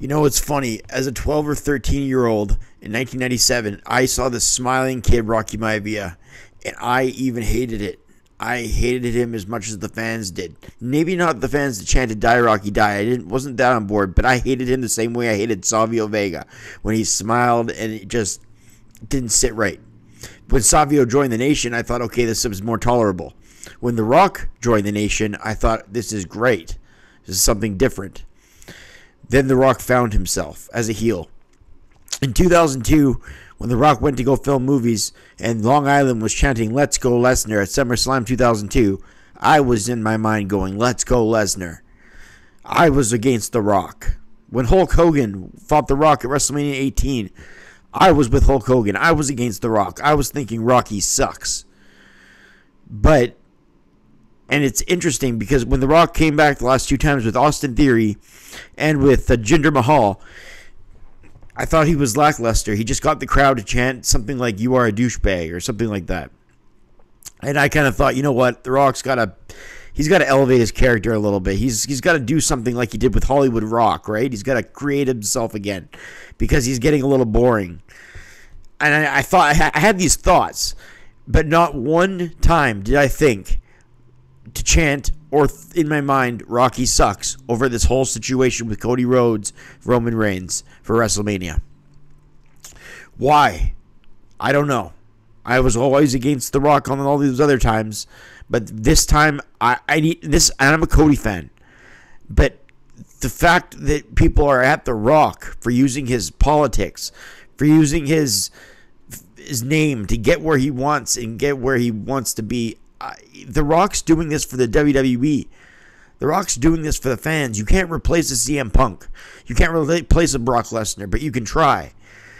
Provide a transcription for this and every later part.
You know, it's funny. As a 12 or 13-year-old in 1997, I saw this smiling kid, Rocky Maivia, and I even hated it. I hated him as much as the fans did. Maybe not the fans that chanted "Die Rocky Die." Wasn't that on board, but I hated him the same way I hated Savio Vega when he smiled and it just didn't sit right. When Savio joined the Nation, I thought, okay, this is more tolerable. When The Rock joined the Nation, I thought, this is great. This is something different. Then The Rock found himself as a heel. In 2002, when The Rock went to go film movies and Long Island was chanting "Let's go Lesnar" at SummerSlam 2002, I was in my mind going, "Let's go Lesnar." I was against The Rock. When Hulk Hogan fought The Rock at WrestleMania 18, I was with Hulk Hogan. I was against The Rock. I was thinking Rocky sucks. And it's interesting because when The Rock came back the last two times with Austin Theory and with Jinder Mahal, I thought he was lackluster. He just got the crowd to chant something like "You are a douchebag" or something like that. And I kind of thought, you know what, The Rock's he's got to elevate his character a little bit. He's got to do something like he did with Hollywood Rock, right? He's got to create himself again because he's getting a little boring. And I thought I had these thoughts, but not one time did I think to chant or in my mind Rocky sucks over this whole situation with Cody Rhodes, Roman Reigns for WrestleMania. Why? I don't know. I was always against The Rock on all these other times, but this time I need this, and I'm a Cody fan. But the fact that people are at The Rock for using his politics, for using his name to get where he wants and get where he wants to be. The Rock's doing this for the WWE. The Rock's doing this for the fans. You can't replace a CM Punk. You can't replace a Brock Lesnar, but you can try.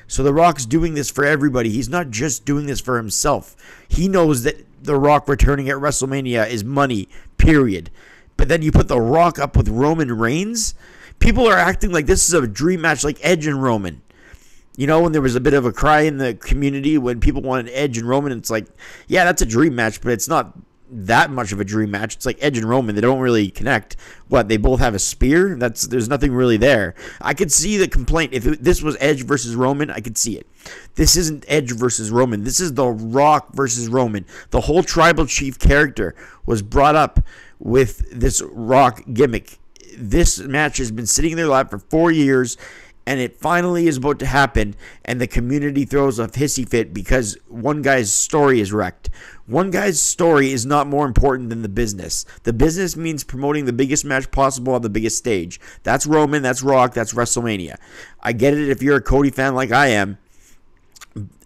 So The Rock's doing this for everybody. He's not just doing this for himself. He knows that The Rock returning at WrestleMania is money, period. But then you put The Rock up with Roman Reigns. People are acting like this is a dream match like Edge and Roman. You know, when there was a bit of a cry in the community when people wanted Edge and Roman, it's like, yeah, that's a dream match, but it's not that much of a dream match. It's like Edge and Roman, they don't really connect. What, they both have a spear? There's nothing really there. I could see the complaint. If this was Edge versus Roman, I could see it. This isn't Edge versus Roman. This is The Rock versus Roman. The whole tribal chief character was brought up with this Rock gimmick. This match has been sitting in their lap for 4 years, and it finally is about to happen, and the community throws a hissy fit because one guy's story is wrecked. One guy's story is not more important than the business. The business means promoting the biggest match possible on the biggest stage. That's Roman, that's Rock, that's WrestleMania. I get it if you're a Cody fan like I am.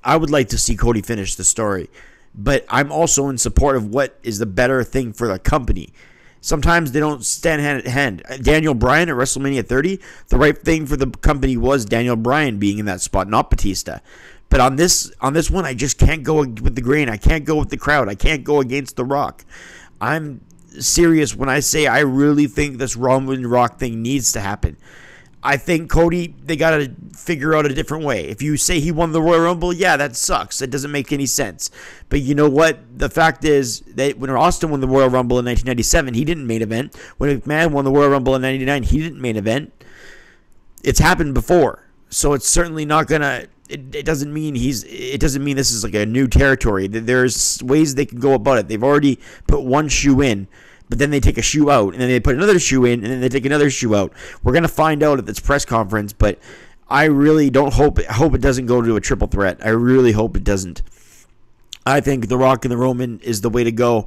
I would like to see Cody finish the story, but I'm also in support of what is the better thing for the company. Sometimes they don't stand hand in hand. Daniel Bryan at WrestleMania 30, the right thing for the company was Daniel Bryan being in that spot, not Batista. But on this one, I just can't go with the grain. I can't go with the crowd. I can't go against The Rock. I'm serious when I say I really think this Roman Rock thing needs to happen. I think Cody, they got to figure out a different way. If you say he won the Royal Rumble, yeah, that sucks. It doesn't make any sense. But you know what? The fact is that when Austin won the Royal Rumble in 1997, he didn't main event. When McMahon won the Royal Rumble in 99, he didn't main event. It's happened before. So it's certainly not going to... It doesn't mean this is like a new territory. There's ways they can go about it. They've already put one shoe in, but then they take a shoe out, and then they put another shoe in, and then they take another shoe out. We're going to find out at this press conference, but I really hope it doesn't go to a triple threat. I really hope it doesn't. I think The Rock and the Roman is the way to go,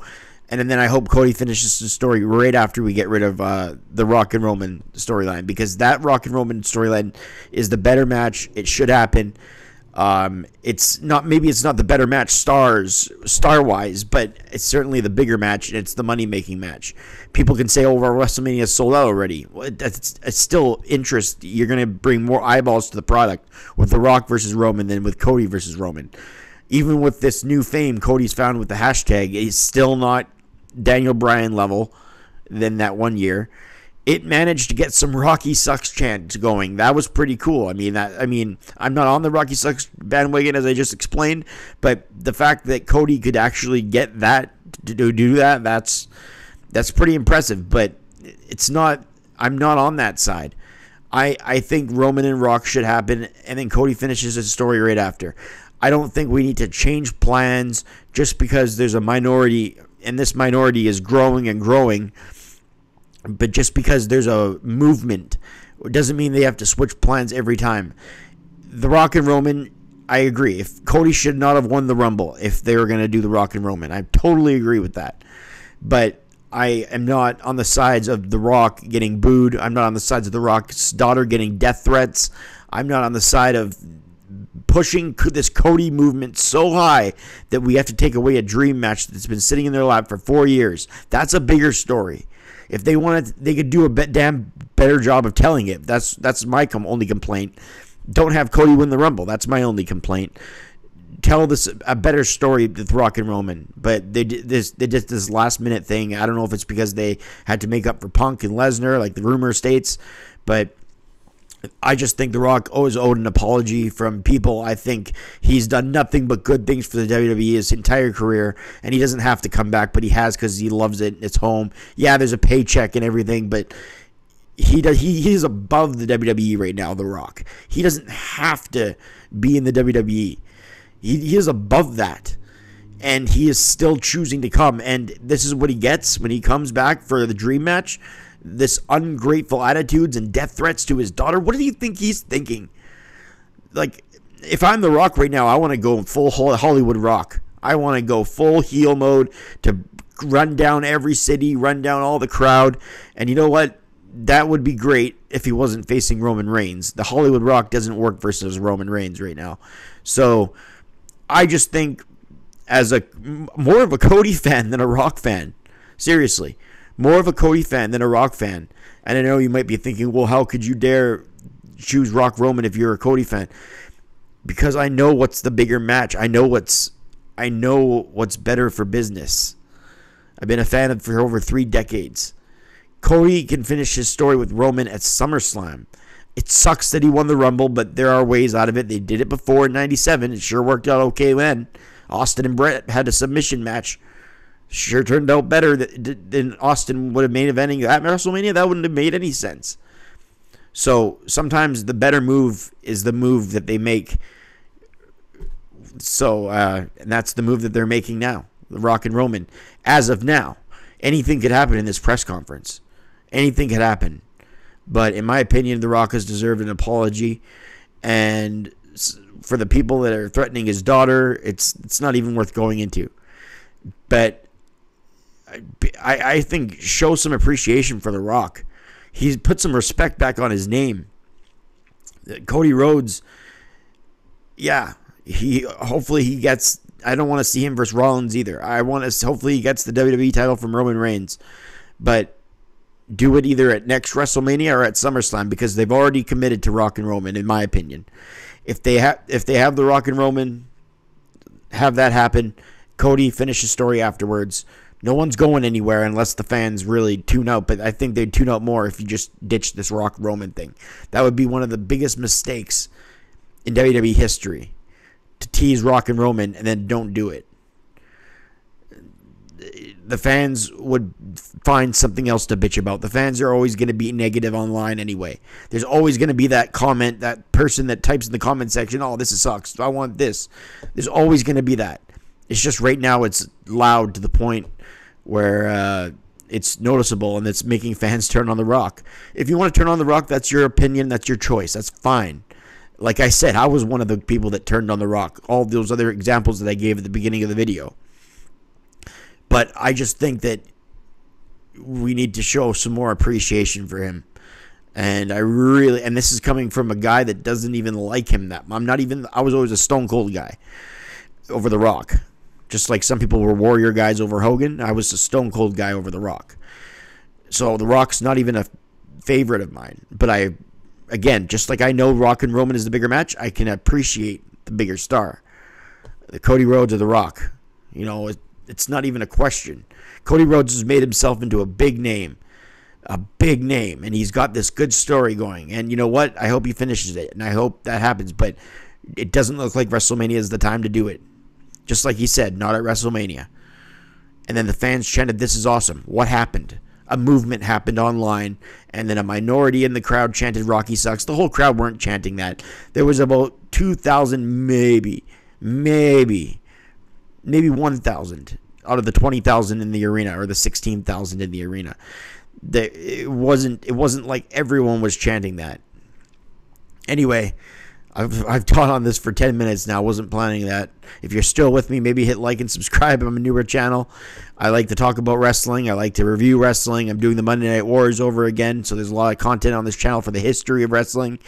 and then I hope Cody finishes the story right after we get rid of the Rock and Roman storyline, because that Rock and Roman storyline is the better match. It should happen. It's not the better match star-wise, but it's certainly the bigger match, and it's the money-making match. People can say, "Oh, our WrestleMania is sold out already." Well, it's still interest. You're going to bring more eyeballs to the product with The Rock versus Roman than with Cody versus Roman. Even with this new fame Cody's found with the hashtag, he's still not Daniel Bryan level than that 1 year. It managed to get some Rocky Sucks chants going. That was pretty cool. I mean, I'm not on the Rocky Sucks bandwagon as I just explained, but the fact that Cody could actually get that to do that, that's pretty impressive. But it's not. I'm not on that side. I think Roman and Rock should happen, and then Cody finishes his story right after. I don't think we need to change plans just because there's a minority, and this minority is growing and growing. But just because there's a movement, it doesn't mean they have to switch plans every time. The Rock and Roman, I agree. If Cody should not have won the Rumble if they were going to do the Rock and Roman. I totally agree with that. But I am not on the sides of The Rock getting booed. I'm not on the sides of The Rock's daughter getting death threats. I'm not on the side of pushing this Cody movement so high that we have to take away a dream match that's been sitting in their lap for 4 years. That's a bigger story. If they wanted, they could do a damn better job of telling it. That's my only complaint. Don't have Cody win the Rumble. That's my only complaint. Tell this a better story with Rock and Roman, but they did this last minute thing. I don't know if it's because they had to make up for Punk and Lesnar, like the rumor states, but I just think The Rock always owed an apology from people. I think he's done nothing but good things for the WWE his entire career, and he doesn't have to come back, but he has because he loves it. It's home. Yeah, there's a paycheck and everything, but he is above the WWE right now, The Rock. He doesn't have to be in the WWE. He is above that, and he is still choosing to come, and this is what he gets when he comes back for the dream match. This ungrateful attitudes and death threats to his daughter. What do you think he's thinking? Like, if I'm The Rock right now, I want to go full Hollywood Rock. I want to go full heel mode to run down every city, run down all the crowd. And you know what? That would be great if he wasn't facing Roman Reigns. The Hollywood Rock doesn't work versus Roman Reigns right now. So I just think as more of a Cody fan than a Rock fan. Seriously. More of a Cody fan than a Rock fan. And I know you might be thinking, well, how could you dare choose Rock Roman if you're a Cody fan? Because I know what's the bigger match. I know what's better for business. I've been a fan of for over 3 decades. Cody can finish his story with Roman at SummerSlam. It sucks that he won the Rumble, but there are ways out of it. They did it before in 97. It sure worked out okay then. Austin and Brett had a submission match. Sure turned out better than Austin would have main eventing at WrestleMania. That wouldn't have made any sense. So sometimes the better move is the move that they make. So and that's the move that they're making now, the Rock and Roman. As of now, anything could happen in this press conference. Anything could happen. But in my opinion, The Rock has deserved an apology. And for the people that are threatening his daughter, it's not even worth going into. But I think show some appreciation for The Rock. He's put some respect back on his name. Cody Rhodes, yeah, hopefully he gets. I don't want to see him versus Rollins either. Hopefully he gets the WWE title from Roman Reigns, but do it either at next WrestleMania or at SummerSlam because they've already committed to Rock and Roman. In my opinion, if they have the Rock and Roman, have that happen. Cody finish his story afterwards. No one's going anywhere unless the fans really tune out, but I think they'd tune out more if you just ditch this Rock Roman thing. That would be one of the biggest mistakes in WWE history, to tease Rock and Roman and then don't do it. The fans would find something else to bitch about. The fans are always going to be negative online anyway. There's always going to be that comment, that person that types in the comment section, oh, this sucks, I want this. There's always going to be that. It's just right now it's loud to the point where it's noticeable and it's making fans turn on The Rock. If you want to turn on The Rock, that's your opinion, that's your choice. That's fine. Like I said, I was one of the people that turned on The Rock. All those other examples that I gave at the beginning of the video. But I just think that we need to show some more appreciation for him. And and this is coming from a guy that doesn't even like him I was always a Stone Cold guy over The Rock. Just like some people were Warrior guys over Hogan, I was a Stone Cold guy over The Rock. So The Rock's not even a favorite of mine. But again, just like I know Rock and Roman is the bigger match, I can appreciate the bigger star. The Cody Rhodes or The Rock. You know, it's not even a question. Cody Rhodes has made himself into a big name. And he's got this good story going. And you know what? I hope he finishes it, and I hope that happens. But it doesn't look like WrestleMania is the time to do it. Just like he said, not at WrestleMania. And then the fans chanted, this is awesome. What happened? a movement happened online, and then a minority in the crowd chanted Rocky sucks. The whole crowd weren't chanting that. There was about 2,000, maybe 1,000 out of the 20,000 in the arena, or the 16,000 in the arena. It wasn't like everyone was chanting that. Anyway, I've taught on this for 10 minutes now. Wasn't planning that. If you're still with me, maybe hit like and subscribe. I'm a newer channel. I like to talk about wrestling. I like to review wrestling. I'm doing the Monday Night Wars over again, so there's a lot of content on this channel for the history of wrestling.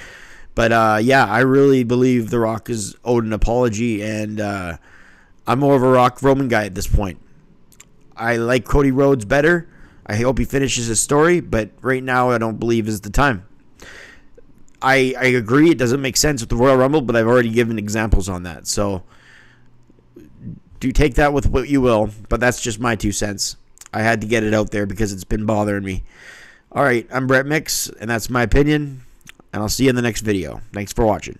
But yeah, I really believe The Rock is owed an apology, and I'm more of a Rock Roman guy at this point. I like Cody Rhodes better. I hope he finishes his story, but right now I don't believe is the time. I agree it doesn't make sense with the Royal Rumble, but I've already given examples on that. So do take that with what you will, but that's just my 2 cents. I had to get it out there because it's been bothering me. All right, I'm Brett Mix, and that's my opinion, and I'll see you in the next video. Thanks for watching.